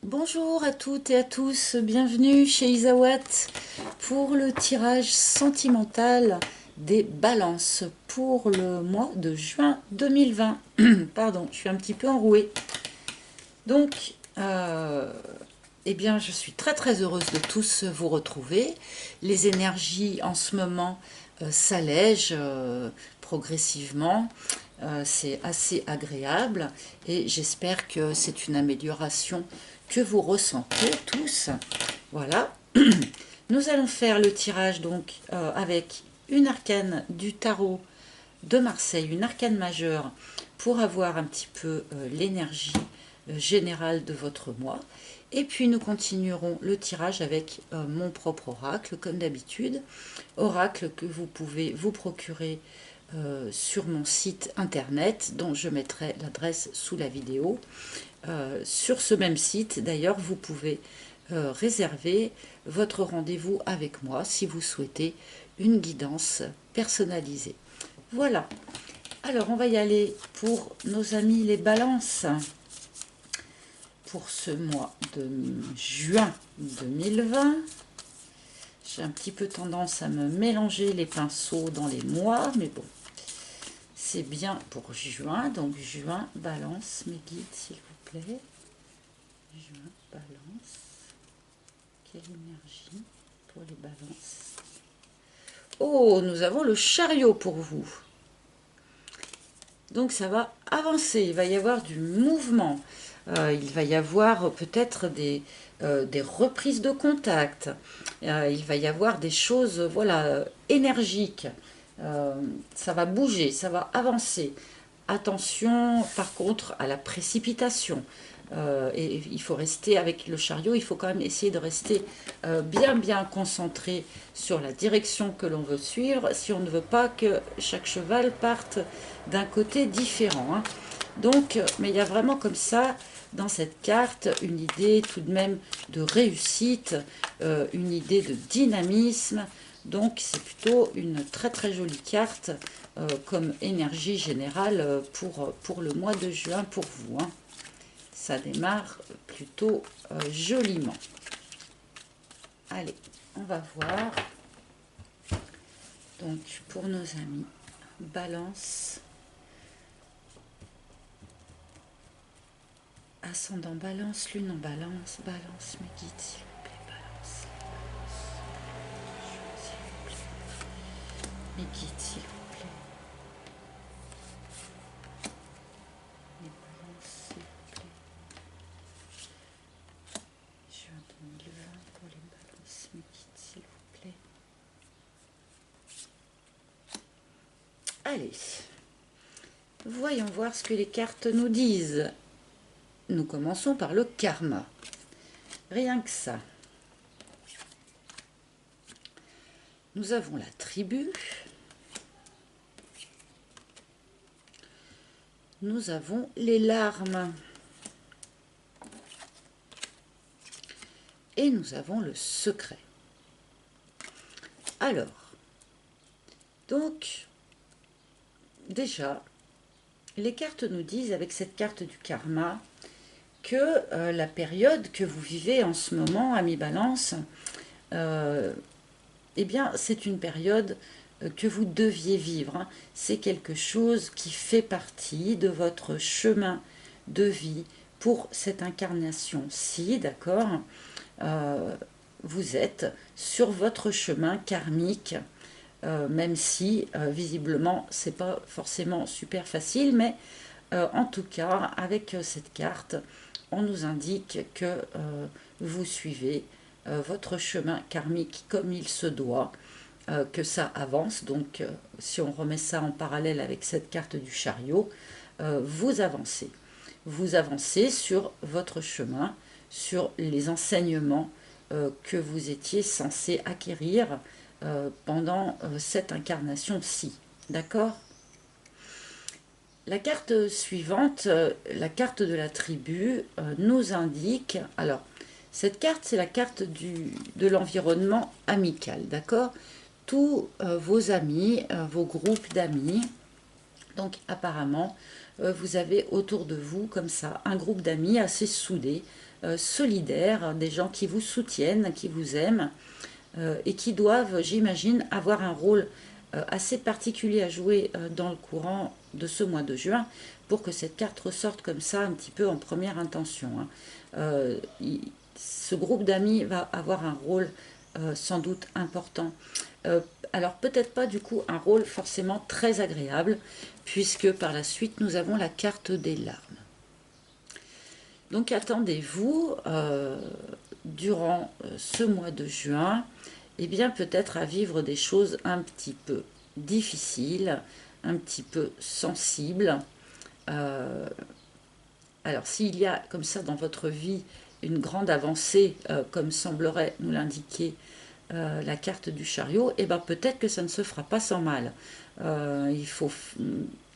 Bonjour à toutes et à tous, bienvenue chez Isawat pour le tirage sentimental des balances pour le mois de juin 2020. Pardon, je suis un petit peu enrouée. Donc, eh bien, je suis très heureuse de tous vous retrouver. Les énergies en ce moment s'allègent progressivement. C'est assez agréable et j'espère que c'est une amélioration que vous ressentez tous. Voilà. Nous allons faire le tirage donc avec une arcane du tarot de Marseille, une arcane majeure, pour avoir un petit peu l'énergie générale de votre mois. Et puis nous continuerons le tirage avec mon propre oracle, comme d'habitude. Oracle que vous pouvez vous procurer sur mon site internet, dont je mettrai l'adresse sous la vidéo. Sur ce même site, d'ailleurs, vous pouvez réserver votre rendez-vous avec moi si vous souhaitez une guidance personnalisée. Voilà. Alors, on va y aller pour nos amis les balances. Pour ce mois de juin 2020, j'ai un petit peu tendance à me mélanger les pinceaux dans les mois, mais bon, c'est bien pour juin. Donc, juin, balance, mes guides, s'il vous plaît. Juin, balance. Quelle énergie pour les balances. Oh, nous avons le chariot pour vous. Donc ça va avancer, il va y avoir du mouvement, il va y avoir peut-être des reprises de contact, il va y avoir des choses voilà, énergiques, ça va bouger, ça va avancer. Attention par contre à la précipitation. Et il faut rester avec le chariot, il faut quand même essayer de rester bien concentré sur la direction que l'on veut suivre si on ne veut pas que chaque cheval parte d'un côté différent. Hein. Donc, mais il y a vraiment comme ça dans cette carte une idée tout de même de réussite, une idée de dynamisme. Donc c'est plutôt une très jolie carte comme énergie générale pour le mois de juin pour vous. Hein. Ça démarre plutôt joliment. Allez, on va voir. Donc pour nos amis, balance, ascendant balance, lune en balance, balance, mes guides s'il vous plaît, balance, s'il vous plaît, mes guides s'il vous plaît, mes balances s'il vous plaît, juin 2020 pour les balances, mes guides s'il vous plaît. Allez, voyons voir ce que les cartes nous disent. Nous commençons par le karma. Rien que ça. Nous avons la tribu. Nous avons les larmes. Et nous avons le secret. Alors, donc, déjà, les cartes nous disent, avec cette carte du karma, que la période que vous vivez en ce moment, amis Balance, eh bien, c'est une période que vous deviez vivre. Hein. C'est quelque chose qui fait partie de votre chemin de vie pour cette incarnation-ci, d'accord vous êtes sur votre chemin karmique, même si visiblement c'est pas forcément super facile, mais en tout cas avec cette carte on nous indique que vous suivez votre chemin karmique comme il se doit, que ça avance. Donc si on remet ça en parallèle avec cette carte du chariot, vous avancez. Vous avancez sur votre chemin, sur les enseignements que vous étiez censé acquérir pendant cette incarnation-ci. D'accord ? La carte suivante, la carte de la tribu, nous indique... Alors, cette carte, c'est la carte de l'environnement amical, d'accord ? Tous vos amis, vos groupes d'amis, donc apparemment, vous avez autour de vous, comme ça, un groupe d'amis assez soudés, solidaires, des gens qui vous soutiennent, qui vous aiment, et qui doivent, j'imagine, avoir un rôle assez particulier à jouer dans le courant de ce mois de juin pour que cette carte ressorte comme ça un petit peu en première intention, hein. Ce groupe d'amis va avoir un rôle sans doute important. Alors peut-être pas du coup un rôle forcément très agréable, puisque par la suite nous avons la carte des larmes. Donc attendez-vous durant ce mois de juin, eh bien peut-être à vivre des choses un petit peu difficiles, un petit peu sensibles. Alors s'il y a comme ça dans votre vie une grande avancée, comme semblerait nous l'indiquer la carte du chariot, et ben peut-être que ça ne se fera pas sans mal. Il faut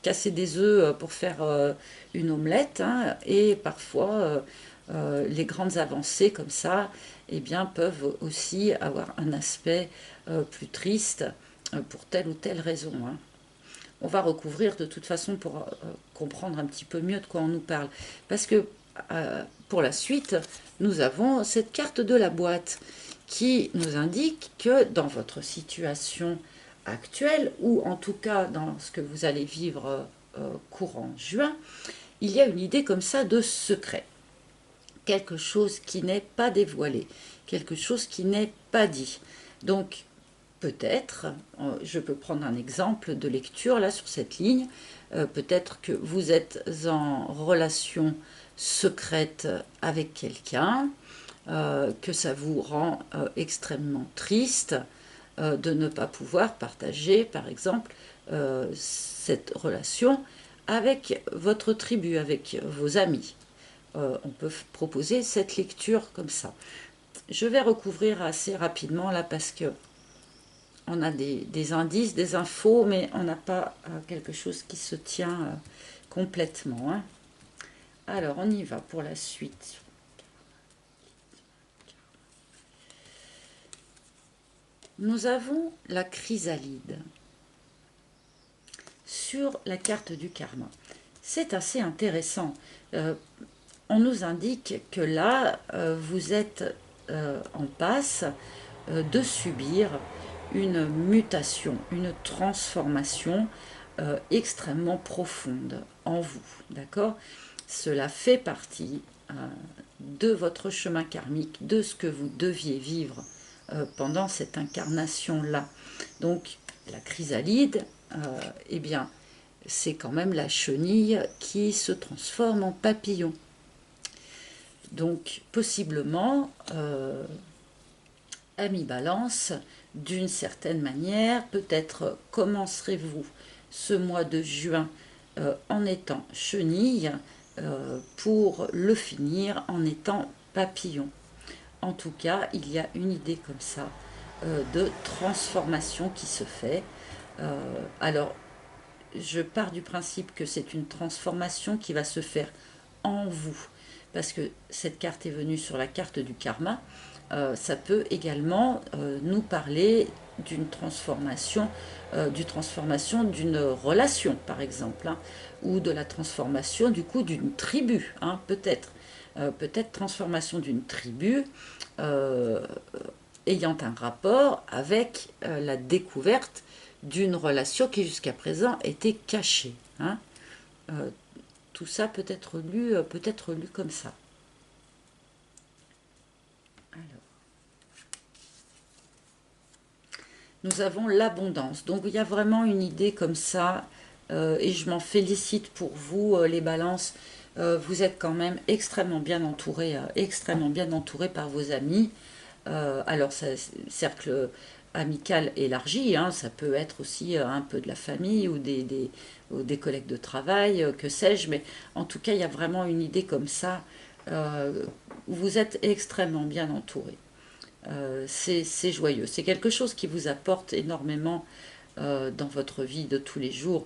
casser des œufs pour faire une omelette, hein, et parfois les grandes avancées comme ça, eh bien, peuvent aussi avoir un aspect plus triste pour telle ou telle raison, hein. On va recouvrir de toute façon pour comprendre un petit peu mieux de quoi on nous parle. Parce que pour la suite, nous avons cette carte de la boîte qui nous indique que dans votre situation actuelle, ou en tout cas dans ce que vous allez vivre courant juin, il y a une idée comme ça de secret. Quelque chose qui n'est pas dévoilé, quelque chose qui n'est pas dit. Donc, peut-être, je peux prendre un exemple de lecture là sur cette ligne, peut-être que vous êtes en relation secrète avec quelqu'un, que ça vous rend extrêmement triste de ne pas pouvoir partager, par exemple, cette relation avec votre tribu, avec vos amis. On peut proposer cette lecture comme ça. Je vais recouvrir assez rapidement là parce que on a des indices, des infos, mais on n'a pas quelque chose qui se tient complètement, hein. Alors, on y va pour la suite. Nous avons la chrysalide sur la carte du karma. C'est assez intéressant. On nous indique que là, vous êtes en passe de subir une mutation, une transformation extrêmement profonde en vous, d'accord? Cela fait partie de votre chemin karmique, de ce que vous deviez vivre pendant cette incarnation-là. Donc, la chrysalide, eh bien, c'est quand même la chenille qui se transforme en papillon. Donc, possiblement, ami Balance, d'une certaine manière, peut-être commencerez-vous ce mois de juin en étant chenille pour le finir en étant papillon. En tout cas, il y a une idée comme ça de transformation qui se fait. Alors, je pars du principe que c'est une transformation qui va se faire en vous, parce que cette carte est venue sur la carte du karma. Ça peut également nous parler d'une transformation, d'une relation, par exemple, hein, ou de la transformation du coup d'une tribu, hein, peut-être. Peut-être transformation d'une tribu ayant un rapport avec la découverte d'une relation qui jusqu'à présent était cachée, hein. Tout ça peut être lu comme ça. Alors, nous avons l'abondance. Donc il y a vraiment une idée comme ça, et je m'en félicite pour vous, les balances. Vous êtes quand même extrêmement bien entourés par vos amis. Alors, ça, cercle amical élargi, hein, ça peut être aussi un peu de la famille ou des collègues de travail, que sais-je, mais en tout cas, il y a vraiment une idée comme ça. Vous êtes extrêmement bien entourés. C'est joyeux. C'est quelque chose qui vous apporte énormément dans votre vie de tous les jours.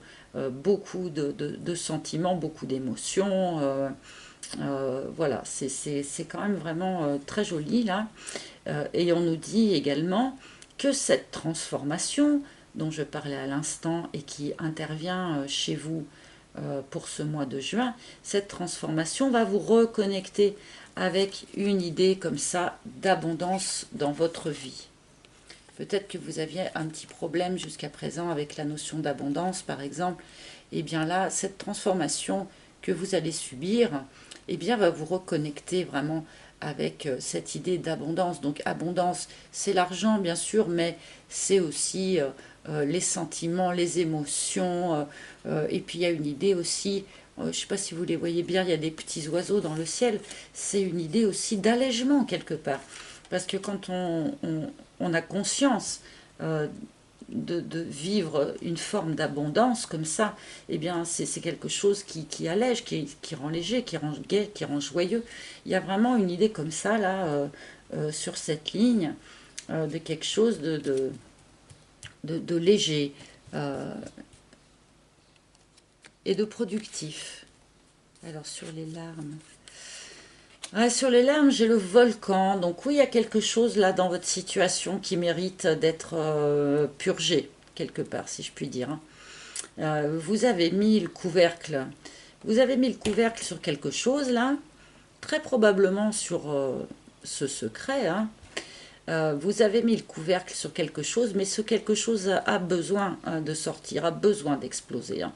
Beaucoup de sentiments, beaucoup d'émotions. Voilà, c'est quand même vraiment très joli là. Et on nous dit également que cette transformation dont je parlais à l'instant et qui intervient chez vous pour ce mois de juin, cette transformation va vous reconnecter avec une idée comme ça d'abondance dans votre vie. Peut-être que vous aviez un petit problème jusqu'à présent avec la notion d'abondance, par exemple. Et bien là, cette transformation que vous allez subir, eh bien, va vous reconnecter vraiment avec cette idée d'abondance. Donc, abondance, c'est l'argent, bien sûr, mais c'est aussi les sentiments, les émotions. Et puis, il y a une idée aussi, je ne sais pas si vous les voyez bien, il y a des petits oiseaux dans le ciel. C'est une idée aussi d'allègement, quelque part. Parce que quand on a conscience de vivre une forme d'abondance comme ça, eh bien c'est quelque chose qui allège, qui rend léger, qui rend gai, qui rend joyeux. Il y a vraiment une idée comme ça là sur cette ligne de quelque chose de léger et de productif. Alors sur les larmes. Ouais, sur les larmes, j'ai le volcan. Donc oui, il y a quelque chose là dans votre situation qui mérite d'être purgé, quelque part, si je puis dire, hein. Vous avez mis le couvercle. Vous avez mis le couvercle sur quelque chose là, très probablement sur ce secret, hein. Vous avez mis le couvercle sur quelque chose, mais ce quelque chose a besoin de sortir, a besoin d'exploser, hein.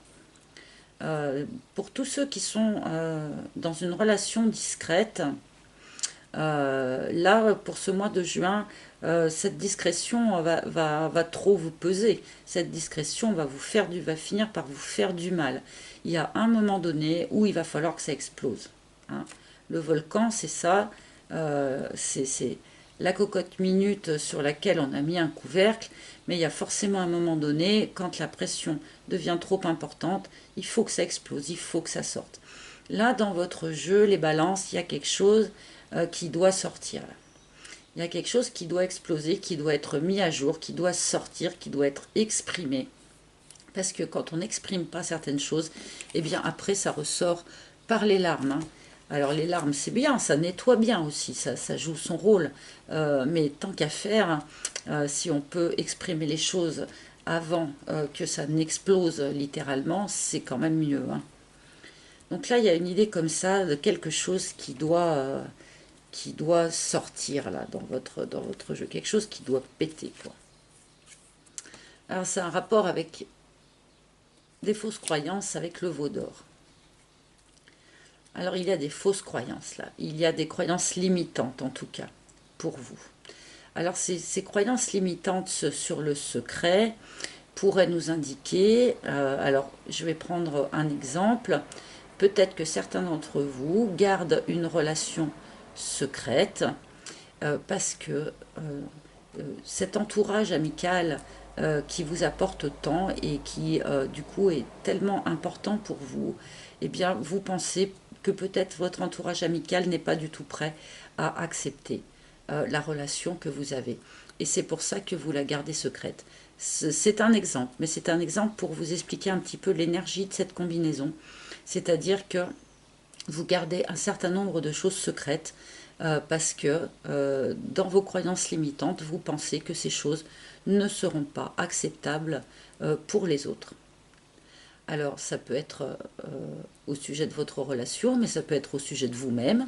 Pour tous ceux qui sont dans une relation discrète, là, pour ce mois de juin, cette discrétion va trop vous peser. Cette discrétion va finir par vous faire du mal. Il y a un moment donné où il va falloir que ça explose, hein. Le volcan, c'est ça. C'est la cocotte minute sur laquelle on a mis un couvercle. Mais il y a forcément un moment donné, quand la pression devient trop importante, il faut que ça explose, il faut que ça sorte. Là, dans votre jeu, les balances, il y a quelque chose qui doit sortir. Il y a quelque chose qui doit exploser, qui doit être mis à jour, qui doit sortir, qui doit être exprimé. Parce que quand on n'exprime pas certaines choses, eh bien après ça ressort par les larmes, hein. Alors les larmes c'est bien, ça nettoie bien aussi, ça joue son rôle. Mais tant qu'à faire, si on peut exprimer les choses avant que ça n'explose littéralement, c'est quand même mieux, hein. Donc là il y a une idée comme ça de quelque chose qui doit sortir là dans votre jeu, quelque chose qui doit péter, quoi. Alors c'est un rapport avec des fausses croyances, avec le veau d'or. Alors il y a des fausses croyances là, il y a des croyances limitantes en tout cas pour vous. Alors ces croyances limitantes sur le secret pourraient nous indiquer, alors je vais prendre un exemple, peut-être que certains d'entre vous gardent une relation secrète parce que cet entourage amical qui vous apporte tant et qui du coup est tellement important pour vous, eh bien vous pensez que peut-être votre entourage amical n'est pas du tout prêt à accepter la relation que vous avez. Et c'est pour ça que vous la gardez secrète. C'est un exemple, mais c'est un exemple pour vous expliquer un petit peu l'énergie de cette combinaison. C'est-à-dire que vous gardez un certain nombre de choses secrètes parce que dans vos croyances limitantes, vous pensez que ces choses ne seront pas acceptables pour les autres. Alors ça peut être au sujet de votre relation, mais ça peut être au sujet de vous-même,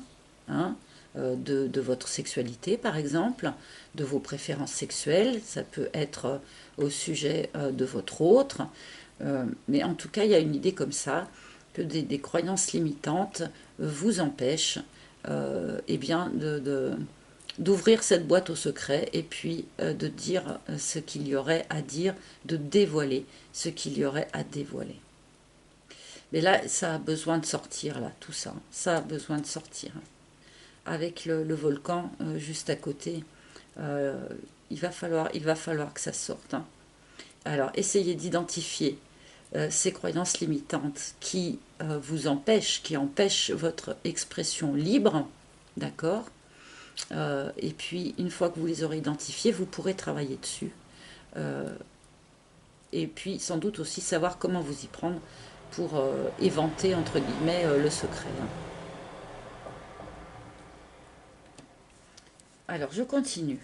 hein, de votre sexualité par exemple, de vos préférences sexuelles, ça peut être au sujet de votre autre, mais en tout cas il y a une idée comme ça, que des croyances limitantes vous empêchent eh bien d'ouvrir cette boîte au secret et puis de dire ce qu'il y aurait à dire, de dévoiler ce qu'il y aurait à dévoiler. Mais là, ça a besoin de sortir, là, tout ça. Ça a besoin de sortir. Avec le volcan juste à côté, il va falloir que ça sorte, hein. Alors, essayez d'identifier ces croyances limitantes qui vous empêchent, qui empêchent votre expression libre, d'accord. Et puis, une fois que vous les aurez identifiées, vous pourrez travailler dessus. Et puis, sans doute aussi savoir comment vous y prendre pour éventer, entre guillemets, le secret, hein. Alors, je continue.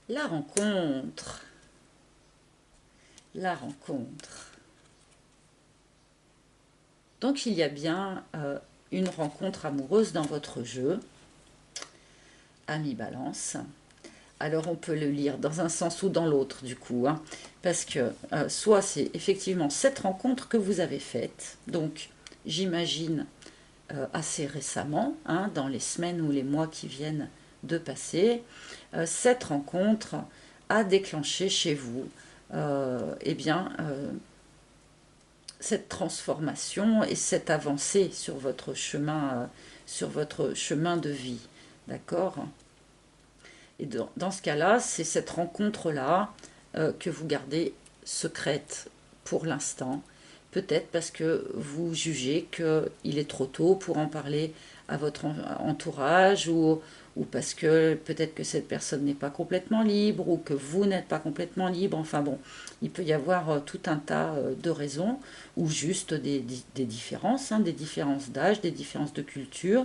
La rencontre. La rencontre. Donc il y a bien une rencontre amoureuse dans votre jeu, Ami Balance. Alors on peut le lire dans un sens ou dans l'autre du coup, hein, parce que soit c'est effectivement cette rencontre que vous avez faite, donc j'imagine assez récemment, hein, dans les semaines ou les mois qui viennent de passer, cette rencontre a déclenché chez vous eh bien, cette transformation et cette avancée sur votre chemin de vie. D'accord? Et dans ce cas-là, c'est cette rencontre-là que vous gardez secrète pour l'instant. Peut-être parce que vous jugez qu'il est trop tôt pour en parler à votre entourage ou parce que peut-être que cette personne n'est pas complètement libre ou que vous n'êtes pas complètement libre. Enfin bon, il peut y avoir tout un tas de raisons ou juste des différences, hein, des différences d'âge, des différences de culture.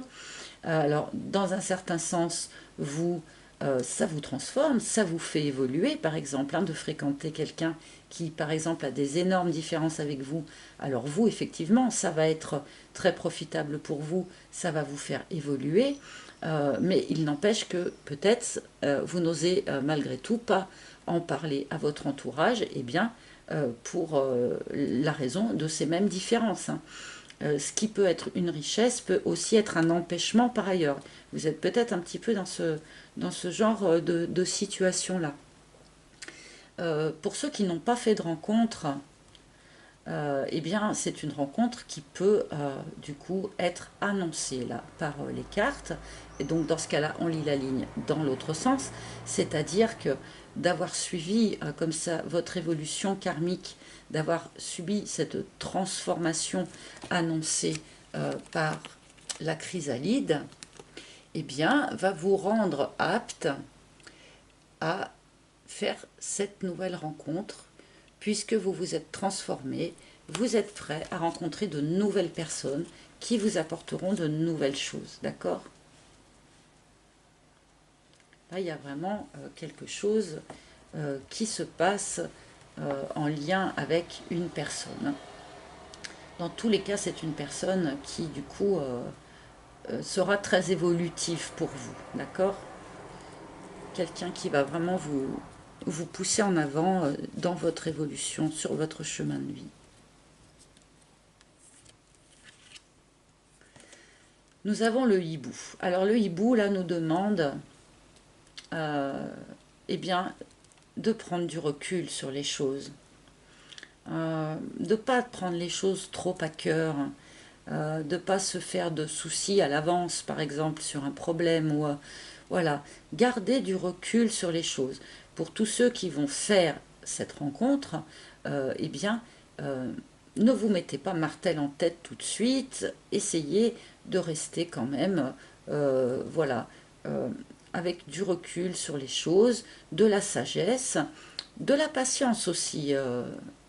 Alors, dans un certain sens, ça vous transforme, ça vous fait évoluer, par exemple, hein, de fréquenter quelqu'un qui, par exemple, a des énormes différences avec vous. Alors vous, effectivement, ça va être très profitable pour vous, ça va vous faire évoluer, mais il n'empêche que peut-être vous n'osez malgré tout pas en parler à votre entourage, eh bien, pour la raison de ces mêmes différences, hein. Ce qui peut être une richesse peut aussi être un empêchement par ailleurs. Vous êtes peut-être un petit peu dans ce genre de situation-là. Pour ceux qui n'ont pas fait de rencontre, eh bien, c'est une rencontre qui peut du coup être annoncée là par les cartes. Et donc, dans ce cas-là, on lit la ligne dans l'autre sens, c'est-à-dire que d'avoir suivi comme ça votre évolution karmique, d'avoir subi cette transformation annoncée par la chrysalide, eh bien, va vous rendre apte à faire cette nouvelle rencontre, puisque vous vous êtes transformé, vous êtes prêt à rencontrer de nouvelles personnes qui vous apporteront de nouvelles choses, d'accord? Là, il y a vraiment quelque chose qui se passe en lien avec une personne. Dans tous les cas, c'est une personne qui, du coup, sera très évolutive pour vous, d'accord? Quelqu'un qui va vraiment vous pousser en avant dans votre évolution, sur votre chemin de vie. Nous avons le hibou. Alors le hibou, là, nous demande eh bien, de prendre du recul sur les choses. De ne pas prendre les choses trop à cœur. De ne pas se faire de soucis à l'avance, par exemple, sur un problème. Ou voilà, garder du recul sur les choses. Pour tous ceux qui vont faire cette rencontre, eh bien, ne vous mettez pas martel en tête tout de suite. Essayez de rester quand même, voilà, avec du recul sur les choses, de la sagesse, de la patience aussi.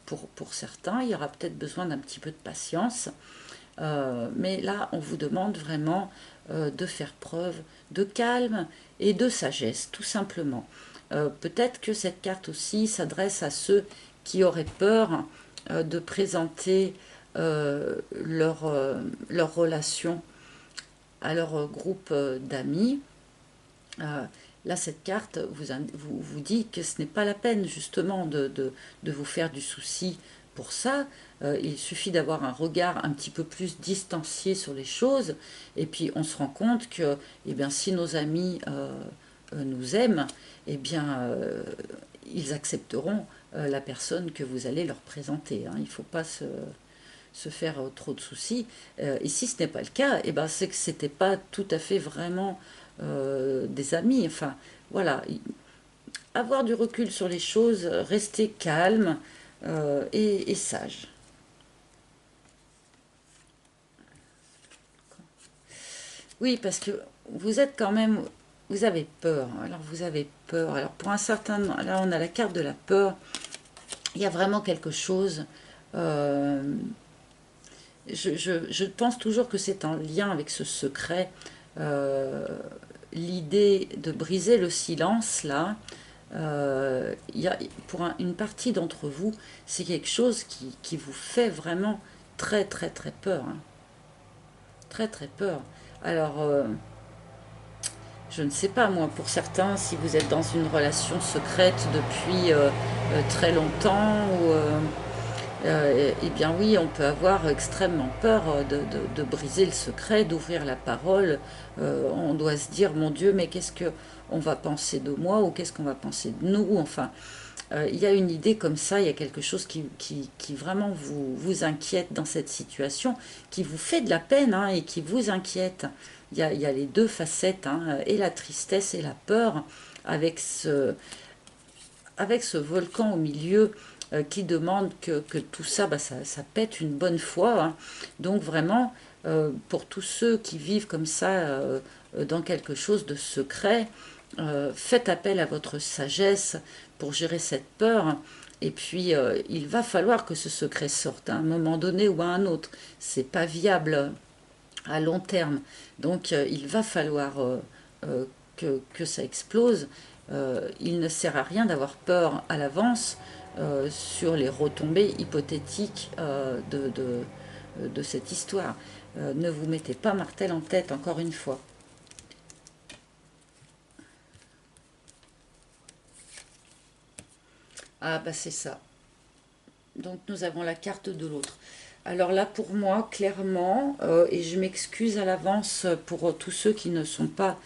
Pour certains, il y aura peut-être besoin d'un petit peu de patience. Mais là, on vous demande vraiment de faire preuve de calme et de sagesse, tout simplement. Peut-être que cette carte aussi s'adresse à ceux qui auraient peur de présenter leur relation à leur groupe d'amis. Là, cette carte vous dit que ce n'est pas la peine justement de vous faire du souci pour ça. Il suffit d'avoir un regard un petit peu plus distancié sur les choses et puis on se rend compte que eh bien, si nos amis nous aiment, eh bien, ils accepteront la personne que vous allez leur présenter, hein. Il ne faut pas se faire trop de soucis. Et si ce n'est pas le cas, eh ben, c'est que ce n'était pas tout à fait vraiment des amis. Enfin, voilà. Avoir du recul sur les choses, rester calme et sage. Oui, parce que vous êtes quand même... Vous avez peur. Alors, vous avez peur. Alors, pour un certain... Là, on a la carte de la peur. Il y a vraiment quelque chose... je pense toujours que c'est en lien avec ce secret. L'idée de briser le silence, là, Une partie d'entre vous, c'est quelque chose qui vous fait vraiment très très très peur, hein. Très très peur. Alors, je ne sais pas, moi, pour certains, si vous êtes dans une relation secrète depuis très longtemps, eh bien oui, on peut avoir extrêmement peur de briser le secret, d'ouvrir la parole. On doit se dire, mon Dieu, mais qu'est-ce que on va penser de moi ou qu'est-ce qu'on va penser de nous? Enfin, il y a une idée comme ça, il y a quelque chose qui vraiment vous inquiète dans cette situation, qui vous fait de la peine, hein, et qui vous inquiète. Il y a les deux facettes, hein, et la tristesse et la peur, avec ce volcan au milieu qui demande que tout ça, bah, ça pète une bonne fois, hein. Donc vraiment, pour tous ceux qui vivent comme ça dans quelque chose de secret, faites appel à votre sagesse pour gérer cette peur. Et puis, il va falloir que ce secret sorte à un moment donné ou à un autre. C'est pas viable à long terme. Donc, il va falloir que ça explose. Il ne sert à rien d'avoir peur à l'avance sur les retombées hypothétiques de cette histoire. Ne vous mettez pas martel en tête, encore une fois. Ah bah c'est ça. Donc nous avons la carte de l'autre. Alors là pour moi, clairement, et je m'excuse à l'avance pour tous ceux qui ne sont pas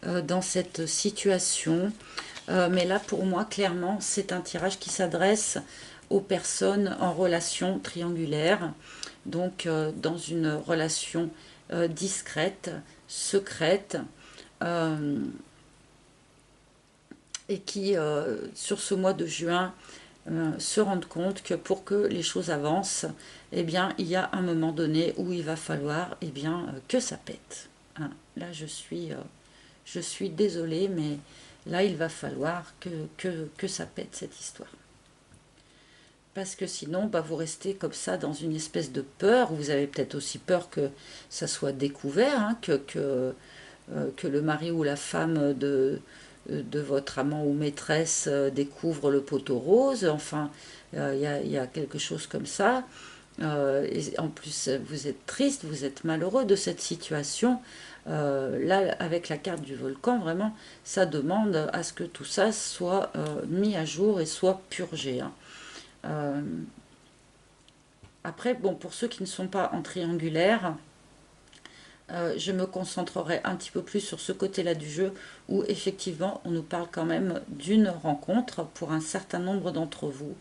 dans cette situation, mais là pour moi, clairement, c'est un tirage qui s'adresse aux personnes en relation triangulaire, donc dans une relation discrète, secrète, euh, et qui, sur ce mois de juin, se rendent compte que pour que les choses avancent, eh bien, il y a un moment donné où il va falloir, eh bien, que ça pète, hein. Là, je suis désolée, mais là, il va falloir que ça pète cette histoire. Parce que sinon, bah, vous restez comme ça dans une espèce de peur. Vous avez peut-être aussi peur que ça soit découvert, hein, que le mari ou la femme de votre amant ou maîtresse découvre le poteau rose. Enfin, il y a quelque chose comme ça. Et en plus, vous êtes triste, vous êtes malheureux de cette situation. Là, avec la carte du volcan, vraiment, ça demande à ce que tout ça soit mis à jour et soit purgé, hein. Euh, Après, bon, pour ceux qui ne sont pas en triangulaire, je me concentrerai un petit peu plus sur ce côté-là du jeu où effectivement on nous parle quand même d'une rencontre pour un certain nombre d'entre vous,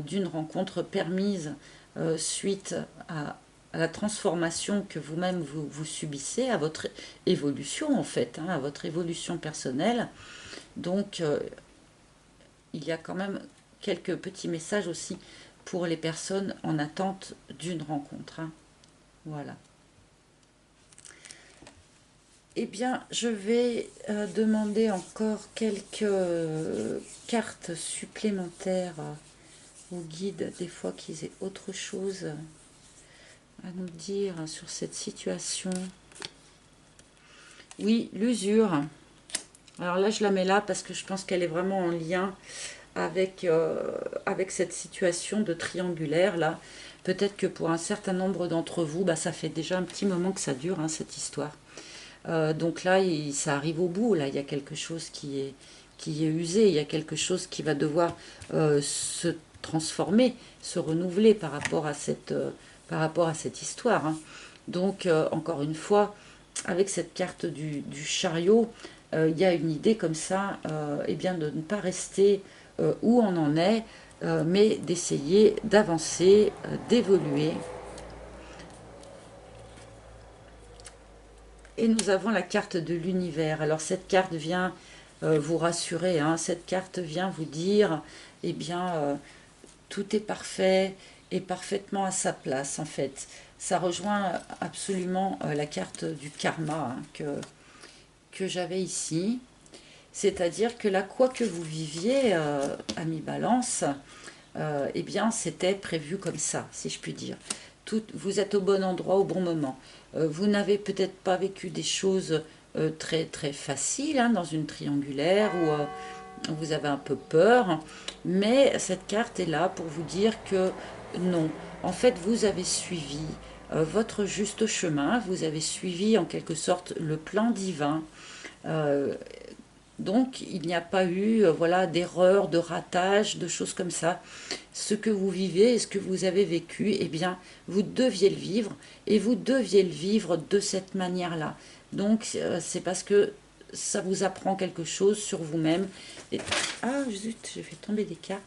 d'une rencontre permise suite à la transformation que vous-même vous subissez, à votre évolution en fait, hein, à votre évolution personnelle. Donc il y a quand même quelques petits messages aussi pour les personnes en attente d'une rencontre, hein. Voilà. Eh bien, je vais demander encore quelques cartes supplémentaires aux guides, des fois qu'ils aient autre chose à nous dire sur cette situation. Oui, l'usure. Alors là, je la mets là parce que je pense qu'elle est vraiment en lien avec cette situation de triangulaire là. Peut-être que pour un certain nombre d'entre vous, bah, ça fait déjà un petit moment que ça dure, hein, cette histoire. Donc là, ça arrive au bout. Là, il y a quelque chose qui est usé. Il y a quelque chose qui va devoir se transformer, se renouveler par rapport à cette histoire, hein. Donc, encore une fois, avec cette carte du chariot, il y a une idée comme ça, eh bien, de ne pas rester où on en est, mais d'essayer d'avancer, d'évoluer. Et nous avons la carte de l'univers. Alors cette carte vient vous rassurer, hein. Cette carte vient vous dire, eh bien, tout est parfait et parfaitement à sa place en fait. Ça rejoint absolument la carte du karma, hein, que j'avais ici. C'est-à-dire que là, quoi que vous viviez, ami Balance, eh bien, c'était prévu comme ça, si je puis dire. Vous êtes au bon endroit au bon moment. Vous n'avez peut-être pas vécu des choses très très faciles, hein, dans une triangulaire vous avez un peu peur, mais cette carte est là pour vous dire que non. En fait, vous avez suivi votre juste chemin, vous avez suivi en quelque sorte le plan divin. Euh, donc, il n'y a pas eu voilà, d'erreur, de ratage, de choses comme ça. Ce que vous vivez et ce que vous avez vécu, eh bien, vous deviez le vivre et vous deviez le vivre de cette manière-là. Donc, c'est parce que ça vous apprend quelque chose sur vous-même. Et... Ah, zut, j'ai fait tomber des cartes.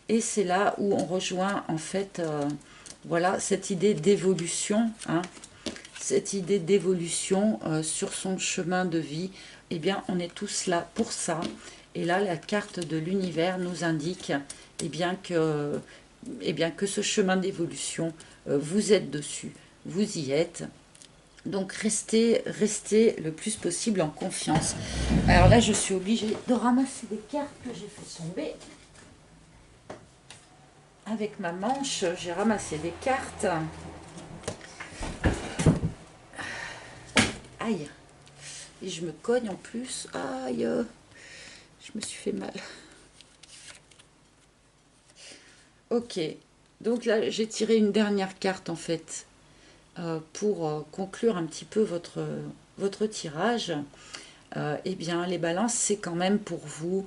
Et c'est là où on rejoint, en fait, voilà, cette idée d'évolution, hein, cette idée d'évolution sur son chemin de vie. Eh bien, on est tous là pour ça. Et là, la carte de l'univers nous indique eh bien que ce chemin d'évolution, vous êtes dessus, vous y êtes. Donc, restez le plus possible en confiance. Alors là, je suis obligée de ramasser des cartes que j'ai fait tomber. Avec ma manche, j'ai ramassé des cartes. Aïe. Et je me cogne en plus. Aïe. Je me suis fait mal. Ok. Donc là, j'ai tiré une dernière carte en fait pour conclure un petit peu votre tirage. Eh bien, les balances, c'est quand même pour vous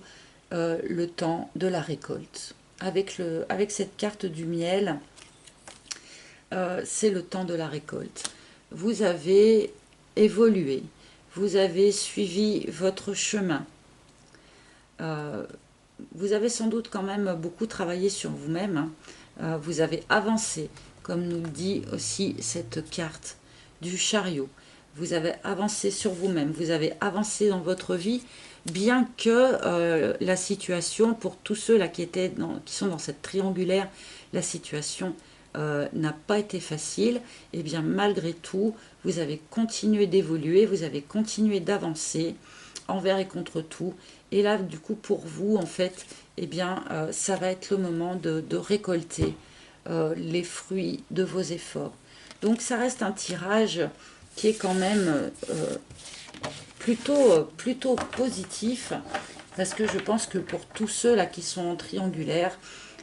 le temps de la récolte. Avec cette carte du miel, c'est le temps de la récolte. Vous avez évolué, vous avez suivi votre chemin. Vous avez sans doute quand même beaucoup travaillé sur vous-même. Hein. Vous avez avancé, comme nous le dit aussi cette carte du chariot. Vous avez avancé sur vous-même, vous avez avancé dans votre vie, bien que la situation, pour tous ceux là qui sont dans cette triangulaire, la situation n'a pas été facile. Et bien malgré tout, vous avez continué d'évoluer, vous avez continué d'avancer envers et contre tout. Et là, du coup, pour vous, en fait, eh bien, ça va être le moment de récolter les fruits de vos efforts. Donc, ça reste un tirage qui est quand même plutôt positif, parce que je pense que pour tous ceux là qui sont triangulaires,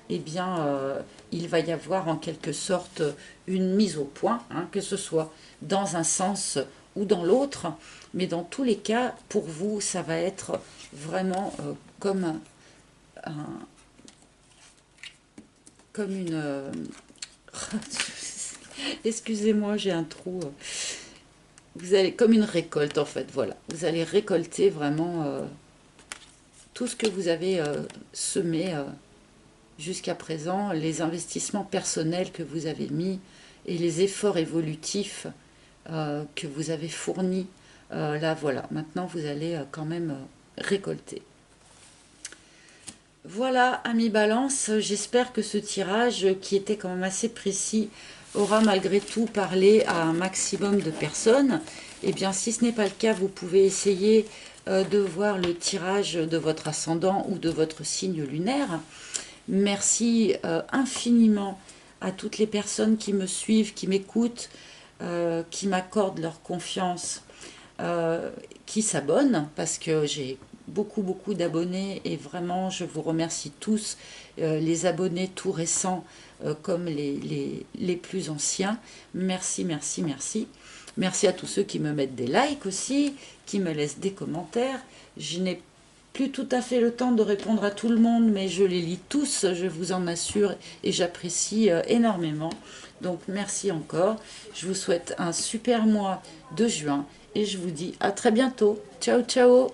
eh bien, il va y avoir en quelque sorte une mise au point, hein, que ce soit dans un sens ou dans l'autre, mais dans tous les cas, pour vous, ça va être vraiment comme une... Excusez-moi, j'ai un trou. Vous allez comme une récolte en fait, voilà. Vous allez récolter vraiment tout ce que vous avez semé jusqu'à présent, les investissements personnels que vous avez mis et les efforts évolutifs que vous avez fournis. Là, voilà, maintenant vous allez quand même récolter. Voilà, amis Balance, j'espère que ce tirage, qui était quand même assez précis, aura malgré tout parlé à un maximum de personnes. Et bien, si ce n'est pas le cas, vous pouvez essayer de voir le tirage de votre ascendant ou de votre signe lunaire. Merci infiniment à toutes les personnes qui me suivent, qui m'écoutent, qui m'accordent leur confiance, qui s'abonnent, parce que j'ai beaucoup d'abonnés et vraiment je vous remercie tous, les abonnés tout récents comme les plus anciens. Merci. Merci à tous ceux qui me mettent des likes aussi, qui me laissent des commentaires. Je n'ai plus tout à fait le temps de répondre à tout le monde, mais je les lis tous, je vous en assure, et j'apprécie énormément. Donc merci encore. Je vous souhaite un super mois de juin et je vous dis à très bientôt. Ciao.